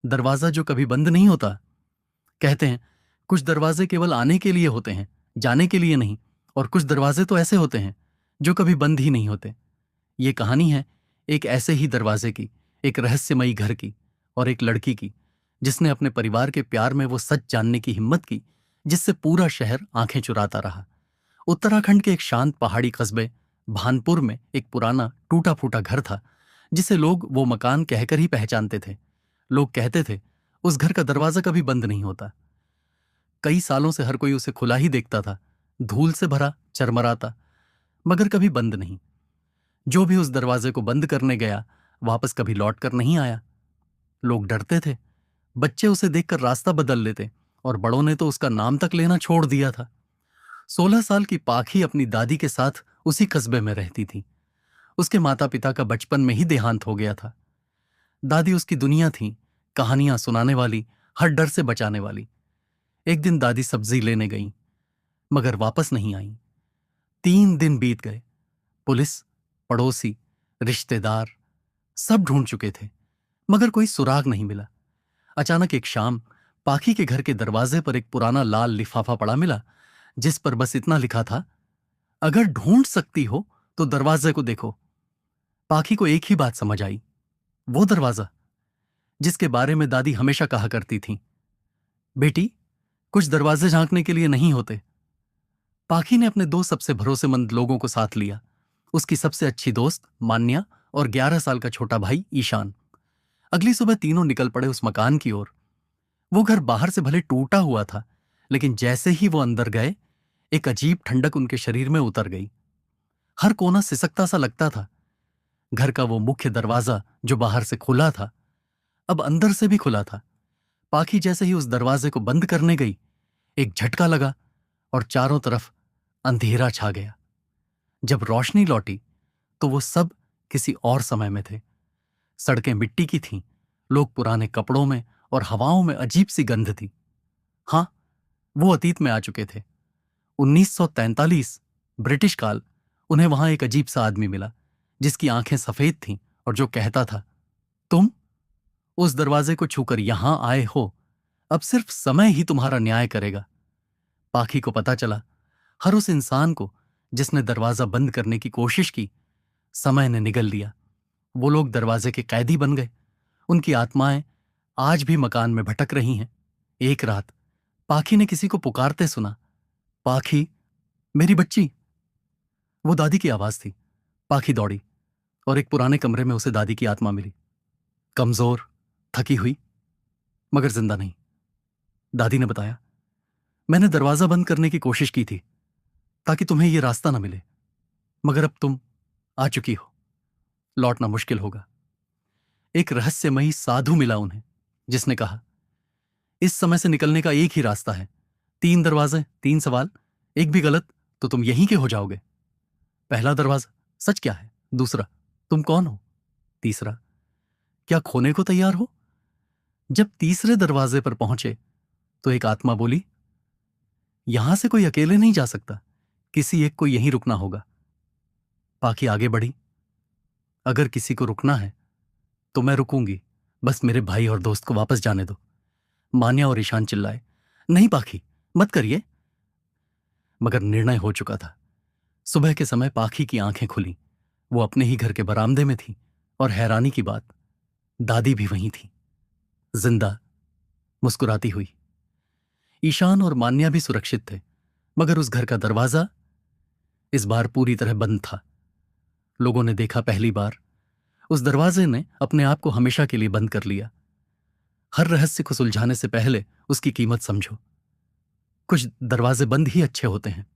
दरवाजा जो कभी बंद नहीं होता। कहते हैं कुछ दरवाजे केवल आने के लिए होते हैं, जाने के लिए नहीं। और कुछ दरवाजे तो ऐसे होते हैं जो कभी बंद ही नहीं होते। ये कहानी है एक ऐसे ही दरवाजे की, एक रहस्यमयी घर की और एक लड़की की, जिसने अपने परिवार के प्यार में वो सच जानने की हिम्मत की जिससे पूरा शहर आंखें चुराता रहा। उत्तराखंड के एक शांत पहाड़ी कस्बे भानपुर में एक पुराना टूटा फूटा घर था, जिसे लोग वो मकान कहकर ही पहचानते थे। लोग कहते थे उस घर का दरवाजा कभी बंद नहीं होता। कई सालों से हर कोई उसे खुला ही देखता था, धूल से भरा, चरमराता, मगर कभी बंद नहीं। जो भी उस दरवाजे को बंद करने गया वापस कभी लौट कर नहीं आया। लोग डरते थे, बच्चे उसे देखकर रास्ता बदल लेते और बड़ों ने तो उसका नाम तक लेना छोड़ दिया था। 16 साल की पाखी अपनी दादी के साथ उसी कस्बे में रहती थी। उसके माता पिता का बचपन में ही देहांत हो गया था। दादी उसकी दुनिया थी, कहानियां सुनाने वाली, हर डर से बचाने वाली। एक दिन दादी सब्जी लेने गईं, मगर वापस नहीं आईं। 3 दिन बीत गए। पुलिस, पड़ोसी, रिश्तेदार सब ढूंढ चुके थे, मगर कोई सुराग नहीं मिला। अचानक एक शाम पाखी के घर के दरवाजे पर एक पुराना लाल लिफाफा पड़ा मिला, जिस पर बस इतना लिखा था, अगर ढूंढ सकती हो तो दरवाजे को देखो। पाखी को एक ही बात समझ आई, वो दरवाजा जिसके बारे में दादी हमेशा कहा करती थी, बेटी कुछ दरवाजे झांकने के लिए नहीं होते। पाखी ने अपने 2 सबसे भरोसेमंद लोगों को साथ लिया, उसकी सबसे अच्छी दोस्त मान्या और 11 साल का छोटा भाई ईशान। अगली सुबह तीनों निकल पड़े उस मकान की ओर। वो घर बाहर से भले टूटा हुआ था, लेकिन जैसे ही वो अंदर गए, एक अजीब ठंडक उनके शरीर में उतर गई। हर कोना सिसकता सा लगता था। घर का वो मुख्य दरवाजा जो बाहर से खुला था, अब अंदर से भी खुला था। पाखी जैसे ही उस दरवाजे को बंद करने गई, एक झटका लगा और चारों तरफ अंधेरा छा गया। जब रोशनी लौटी तो वो सब किसी और समय में थे। सड़कें मिट्टी की थीं, लोग पुराने कपड़ों में और हवाओं में अजीब सी गंध थी। हां, वो अतीत में आ चुके थे। 1943 ब्रिटिश काल। उन्हें वहां एक अजीब सा आदमी मिला, जिसकी आंखें सफेद थीं और जो कहता था, तुम उस दरवाजे को छूकर यहां आए हो, अब सिर्फ समय ही तुम्हारा न्याय करेगा। पाखी को पता चला, हर उस इंसान को जिसने दरवाजा बंद करने की कोशिश की, समय ने निगल लिया। वो लोग दरवाजे के कैदी बन गए। उनकी आत्माएं आज भी मकान में भटक रही हैं। एक रात पाखी ने किसी को पुकारते सुना, पाखी, मेरी बच्ची। वो दादी की आवाज थी। पाखी दौड़ी और एक पुराने कमरे में उसे दादी की आत्मा मिली, कमजोर, थकी हुई, मगर जिंदा नहीं। दादी ने बताया, मैंने दरवाजा बंद करने की कोशिश की थी ताकि तुम्हें यह रास्ता ना मिले, मगर अब तुम आ चुकी हो, लौटना मुश्किल होगा। एक रहस्यमयी साधु मिला उन्हें, जिसने कहा, इस समय से निकलने का एक ही रास्ता है। 3 दरवाजे, 3 सवाल, एक भी गलत तो तुम यहीं के हो जाओगे। पहला दरवाजा, सच क्या है? दूसरा, तुम कौन हो? तीसरा, क्या खोने को तैयार हो? जब तीसरे दरवाजे पर पहुंचे तो एक आत्मा बोली, यहां से कोई अकेले नहीं जा सकता, किसी एक को यहीं रुकना होगा। पाखी आगे बढ़ी, अगर किसी को रुकना है तो मैं रुकूंगी, बस मेरे भाई और दोस्त को वापस जाने दो। मान्या और ईशान चिल्लाए, नहीं पाखी, मत करिए। मगर निर्णय हो चुका था। सुबह के समय पाखी की आंखें खुली। वो अपने ही घर के बरामदे में थी और हैरानी की बात, दादी भी वहीं थी, जिंदा, मुस्कुराती हुई। ईशान और मान्या भी सुरक्षित थे, मगर उस घर का दरवाजा इस बार पूरी तरह बंद था। लोगों ने देखा, पहली बार उस दरवाजे ने अपने आप को हमेशा के लिए बंद कर लिया। हर रहस्य को सुलझाने से पहले उसकी कीमत समझो। कुछ दरवाजे बंद ही अच्छे होते हैं।